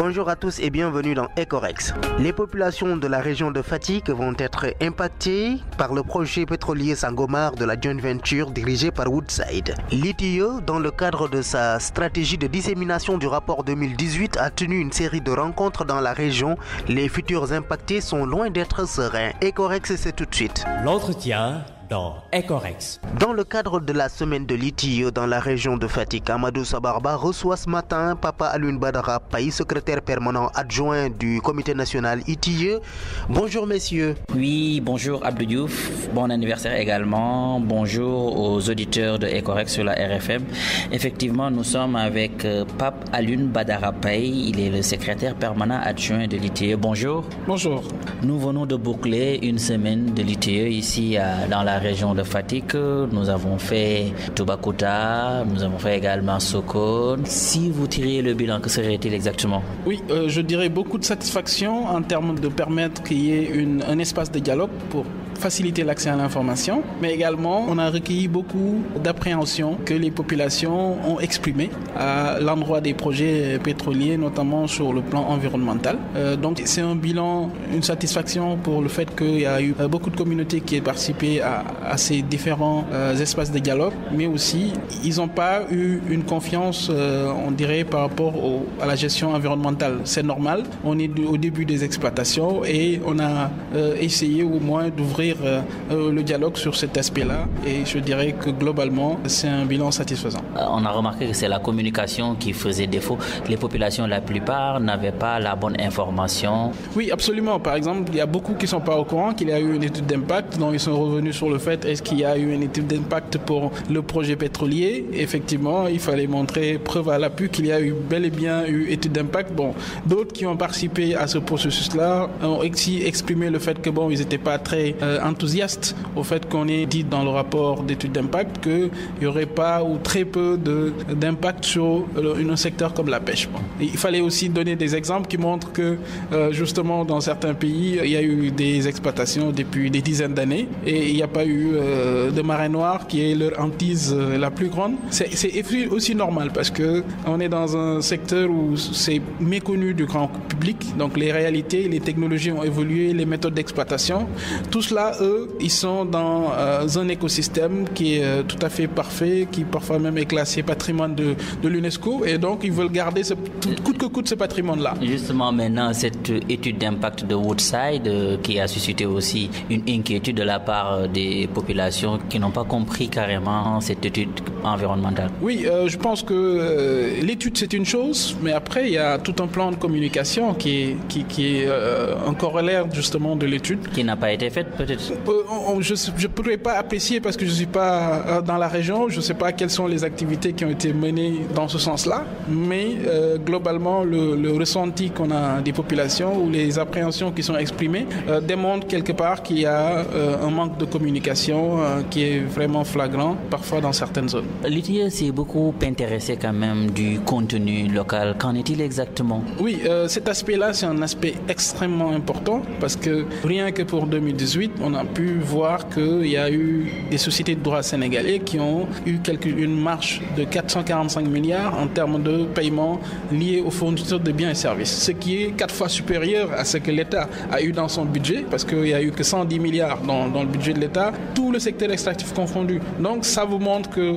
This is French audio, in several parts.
Bonjour à tous et bienvenue dans Ecorex. Les populations de la région de Fatick vont être impactées par le projet pétrolier Sangomar de la joint venture dirigée par Woodside. L'ITIE, dans le cadre de sa stratégie de dissémination du rapport 2018, a tenu une série de rencontres dans la région. Les futurs impactés sont loin d'être sereins. Ecorex, c'est tout de suite. L'entretien dans Ecorex. Dans le cadre de la semaine de l'ITIE dans la région de Fatick, Amadou Sabarba reçoit ce matin Papa Alioune Badara Paye, secrétaire permanent adjoint du comité national ITIE. Bonjour messieurs. Oui, bonjour Abdou Diouf, bon anniversaire également. Bonjour aux auditeurs de Ecorex sur la RFM. Effectivement, nous sommes avec Pape Alioune Badara Paye, il est le secrétaire permanent adjoint de l'ITIE. Bonjour. Bonjour. Nous venons de boucler une semaine de l'ITIE ici dans la région de Fatick. Nous avons fait Toubacouta, nous avons fait également Sokone. Si vous tiriez le bilan, que serait-il exactement? Oui, je dirais beaucoup de satisfaction en termes de permettre qu'il y ait un espace de dialogue pour faciliter l'accès à l'information, mais également on a recueilli beaucoup d'appréhensions que les populations ont exprimées à l'endroit des projets pétroliers, notamment sur le plan environnemental. Donc c'est un bilan, une satisfaction pour le fait qu'il y a eu beaucoup de communautés qui ont participé à ces différents espaces de dialogue, mais aussi ils n'ont pas eu une confiance, on dirait, par rapport à la gestion environnementale. C'est normal, on est au début des exploitations et on a essayé au moins d'ouvrir le dialogue sur cet aspect-là, et je dirais que globalement c'est un bilan satisfaisant. On a remarqué que c'est la communication qui faisait défaut. Les populations, la plupart, n'avaient pas la bonne information. Oui, absolument. Par exemple, il y a beaucoup qui ne sont pas au courant qu'il y a eu une étude d'impact, donc ils sont revenus sur le fait est-ce qu'il y a eu une étude d'impact pour le projet pétrolier. Effectivement, il fallait montrer preuve à l'appui qu'il y a eu bel et bien eu étude d'impact. Bon, d'autres qui ont participé à ce processus-là ont aussi exprimé le fait que bon, ils n'étaient pas très enthousiastes au fait qu'on ait dit dans le rapport d'étude d'impact qu'il n'y aurait pas ou très peu d'impact sur un secteur comme la pêche. Bon. Il fallait aussi donner des exemples qui montrent que justement dans certains pays il y a eu des exploitations depuis des dizaines d'années et il n'y a pas eu de marée noire qui est leur hantise la plus grande. C'est aussi normal parce qu'on est dans un secteur où c'est méconnu du grand public, donc les réalités, les technologies ont évolué, les méthodes d'exploitation, tout cela eux, ils sont dans un écosystème qui est tout à fait parfait, qui parfois même est classé patrimoine de l'UNESCO, et donc ils veulent garder coûte que coûte ce patrimoine-là. Justement, maintenant, cette étude d'impact de Woodside qui a suscité aussi une inquiétude de la part des populations qui n'ont pas compris carrément cette étude environnementale. Oui, je pense que l'étude c'est une chose, mais après il y a tout un plan de communication qui est un corollaire justement de l'étude. Qui n'a pas été faite peut-être? Je ne pourrais pas apprécier parce que je ne suis pas dans la région, je ne sais pas quelles sont les activités qui ont été menées dans ce sens-là, mais globalement le ressenti qu'on a des populations ou les appréhensions qui sont exprimées démontrent quelque part qu'il y a un manque de communication qui est vraiment flagrant parfois dans certaines zones. L'ITIE s'est beaucoup intéressé quand même du contenu local. Qu'en est-il exactement? Oui, cet aspect-là c'est un aspect extrêmement important parce que rien que pour 2018, on a pu voir qu'il y a eu des sociétés de droit sénégalais qui ont eu une marge de 445 milliards en termes de paiement liés aux fournisseurs de biens et services, ce qui est 4 fois supérieur à ce que l'État a eu dans son budget, parce qu'il n'y a eu que 110 milliards dans le budget de l'État, tout le secteur extractif confondu. Donc ça vous montre que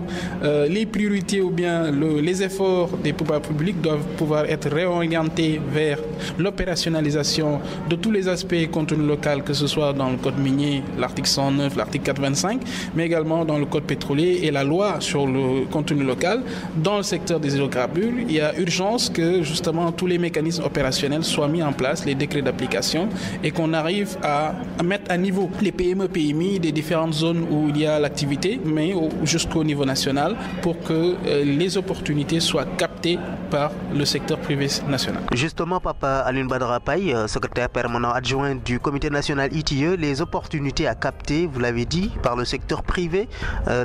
les priorités ou bien les efforts des pouvoirs publics doivent pouvoir être réorientés vers l'opérationnalisation de tous les aspects contenu local, que ce soit dans le code minier, l'article 109, l'article 425, mais également dans le code pétrolier et la loi sur le contenu local. Dans le secteur des hydrocarbures, il y a urgence que justement tous les mécanismes opérationnels soient mis en place, les décrets d'application, et qu'on arrive à mettre à niveau les PME, PMI des différentes zones où il y a l'activité, mais jusqu'au niveau national, pour que les opportunités soient captées par le secteur privé national. Justement, Papa Alioune Badara Paye, secrétaire permanent adjoint du comité national ITIE, les opportunités à capter, vous l'avez dit, par le secteur privé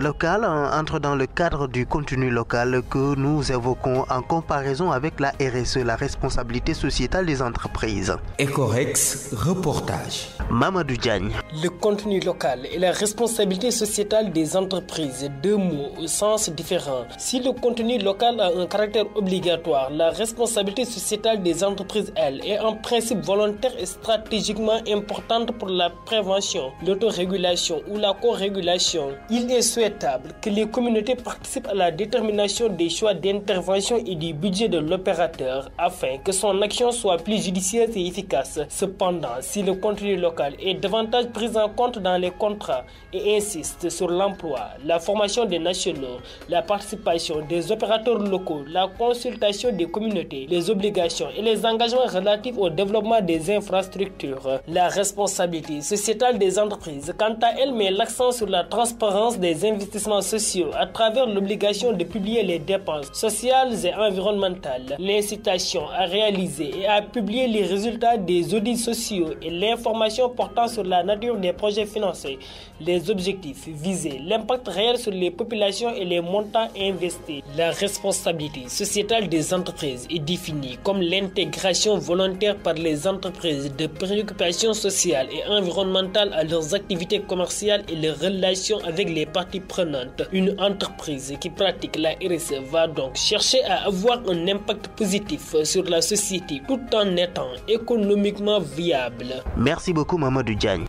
local entrent dans le cadre du contenu local que nous évoquons en comparaison avec la RSE, la responsabilité sociétale des entreprises. Ecorex, reportage. Mamadou Diagne. Le contenu local et la responsabilité sociétale des entreprises, deux mots au sens différent. Si le contenu local a un caractère obligatoire, la responsabilité sociétale des entreprises, elle, est en principe volontaire et stratégiquement importante pour la prévention, l'autorégulation ou la co-régulation. Il est souhaitable que les communautés participent à la détermination des choix d'intervention et du budget de l'opérateur afin que son action soit plus judicieuse et efficace. Cependant, si le contenu local est davantage pris en compte dans les contrats et insiste sur l'emploi, la formation des nationaux, la participation des opérateurs locaux, la consultation des communautés, les obligations et les engagements relatifs au développement des infrastructures, la responsabilité sociétale des entreprises, quant à elle, met l'accent sur la transparence des investissements sociaux à travers l'obligation de publier les dépenses sociales et environnementales, l'incitation à réaliser et à publier les résultats des audits sociaux et l'information portant sur la nature des projets financés, les objectifs visés, l'impact réel sur les populations et les montants investis. La responsabilité sociétale des entreprises est définie comme l'intégration volontaire par les entreprises de préoccupations sociales et environnementales à leurs activités commerciales et leurs relations avec les parties prenantes. Une entreprise qui pratique la RSE va donc chercher à avoir un impact positif sur la société tout en étant économiquement viable. Merci beaucoup Mamadou Diagne.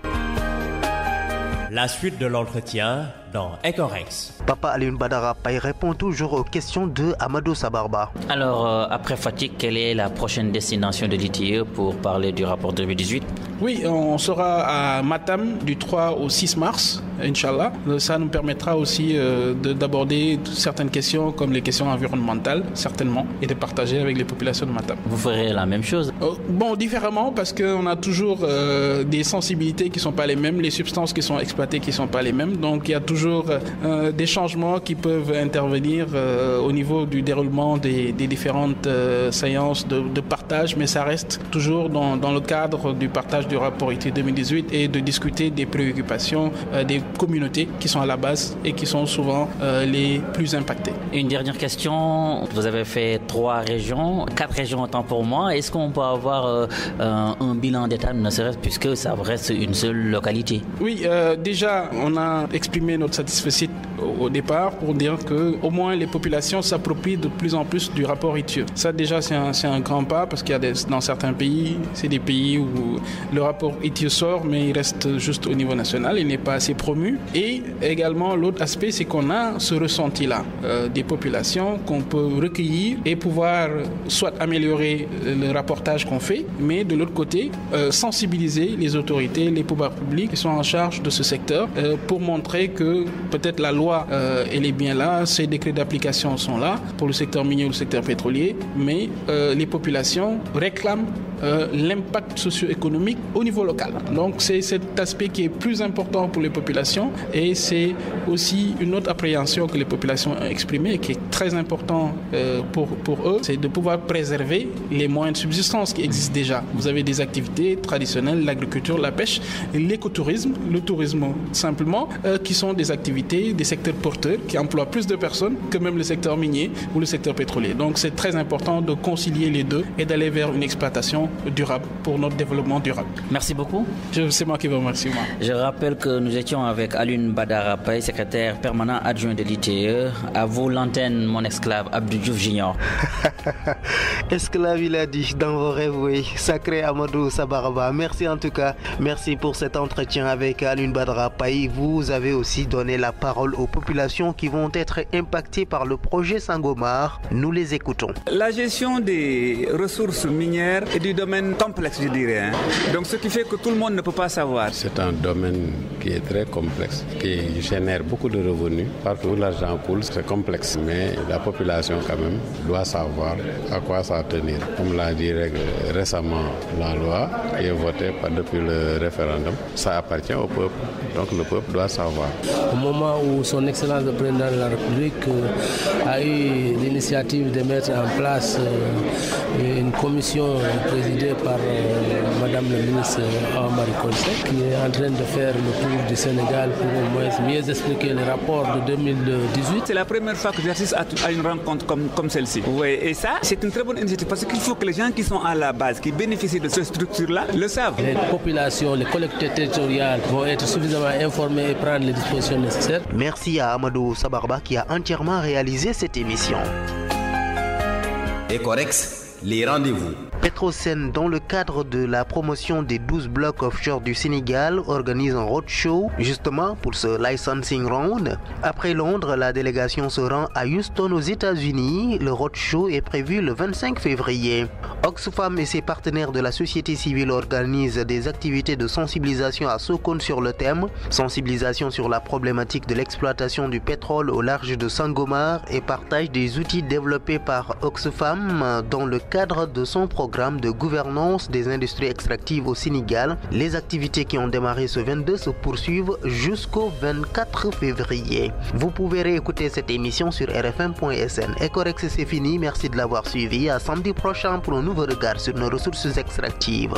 La suite de l'entretien dans Ecorex. Papa Alioune Badara Paye répond toujours aux questions de Amadou Sabarba. Alors, après Fatick, quelle est la prochaine destination de l'ITIE pour parler du rapport 2018? Oui, on sera à Matam du 3 au 6 mars, Inch'Allah. Ça nous permettra aussi d'aborder certaines questions comme les questions environnementales, certainement, et de partager avec les populations de Matam. Vous ferez la même chose? Bon, différemment, parce qu'on a toujours des sensibilités qui ne sont pas les mêmes, les substances qui sont exploitées qui ne sont pas les mêmes. Donc, il y a toujours des changements qui peuvent intervenir au niveau du déroulement des différentes séances de partage, mais ça reste toujours dans le cadre du partage du rapport ITIE 2018 et de discuter des préoccupations des communautés qui sont à la base et qui sont souvent les plus impactées. Une dernière question, vous avez fait 3 régions, 4 régions autant pour moi. Est-ce qu'on peut avoir un bilan d'état, ne serait-ce puisque ça reste une seule localité? Oui, déjà on a exprimé notre satisfaction au départ pour dire que au moins les populations s'approprient de plus en plus du rapport ITIE. Ça déjà c'est un grand pas parce qu'il y a dans certains pays, c'est des pays où le rapport ITIE sort mais il reste juste au niveau national, il n'est pas assez promu. Et également l'autre aspect c'est qu'on a ce ressenti-là des populations qu'on peut recueillir et pouvoir soit améliorer le rapportage qu'on fait, mais de l'autre côté sensibiliser les autorités, les pouvoirs publics qui sont en charge de ce secteur pour montrer que peut-être la loi elle est bien là, ces décrets d'application sont là pour le secteur minier ou le secteur pétrolier, mais les populations réclament l'impact socio-économique au niveau local. Donc c'est cet aspect qui est plus important pour les populations et c'est aussi une autre appréhension que les populations ont exprimée et qui est très important pour eux, c'est de pouvoir préserver les moyens de subsistance qui existent déjà. Vous avez des activités traditionnelles, l'agriculture, la pêche, l'écotourisme, le tourisme simplement, qui sont des activités, des secteurs porteurs qui emploient plus de personnes que même le secteur minier ou le secteur pétrolier. Donc c'est très important de concilier les deux et d'aller vers une exploitation durable pour notre développement durable. Merci beaucoup. C'est moi qui vous remercie. Je rappelle que nous étions avec Alioune Badara Paye, secrétaire permanent adjoint de l'ITIE. À vous l'antenne, mon esclave Abdou Diouf Junior. Esclave, il a dit dans vos rêves, oui. Sacré Amadou Sabaraba. Merci en tout cas. Merci pour cet entretien avec Alioune Badara Paye. Vous avez aussi donné la parole aux populations qui vont être impactées par le projet Sangomar. Nous les écoutons. La gestion des ressources minières est du domaine complexe, je dirais. Donc ce qui fait que tout le monde ne peut pas savoir. C'est un domaine qui est très complexe, qui génère beaucoup de revenus. Partout où l'argent coule, c'est complexe. Mais la population quand même doit savoir à quoi ça tenir. Comme l'a dit récemment la loi qui est votée depuis le référendum, ça appartient au peuple. Donc le peuple doit savoir. Au moment où son Excellence le Président de la République a eu l'initiative de mettre en place une commission présidée présidée par Madame la ministre Marie Colsec, qui est en train de faire le tour du Sénégal pour au moins mieux expliquer le rapport de 2018. C'est la première fois que j'assiste à une rencontre comme celle-ci. Oui, et ça, c'est une très bonne initiative parce qu'il faut que les gens qui sont à la base, qui bénéficient de cette structure-là, le savent. Les populations, les collectivités territoriales vont être suffisamment informées et prendre les dispositions nécessaires. Merci à Amadou Sabarba qui a entièrement réalisé cette émission. Ecorex, les rendez-vous. Petrosen, dans le cadre de la promotion des 12 blocs offshore du Sénégal, organise un roadshow justement pour ce licensing round. Après Londres, la délégation se rend à Houston aux États-Unis. Le roadshow est prévu le 25 février. Oxfam et ses partenaires de la société civile organisent des activités de sensibilisation à Sokone sur le thème. Sensibilisation sur la problématique de l'exploitation du pétrole au large de Sangomar et partage des outils développés par Oxfam dans le cadre de son programme de gouvernance des industries extractives au Sénégal. Les activités qui ont démarré ce 22 se poursuivent jusqu'au 24 février. Vous pouvez réécouter cette émission sur rfm.sn. Ecorex, c'est fini. Merci de l'avoir suivi. À samedi prochain pour un nouveau regard sur nos ressources extractives.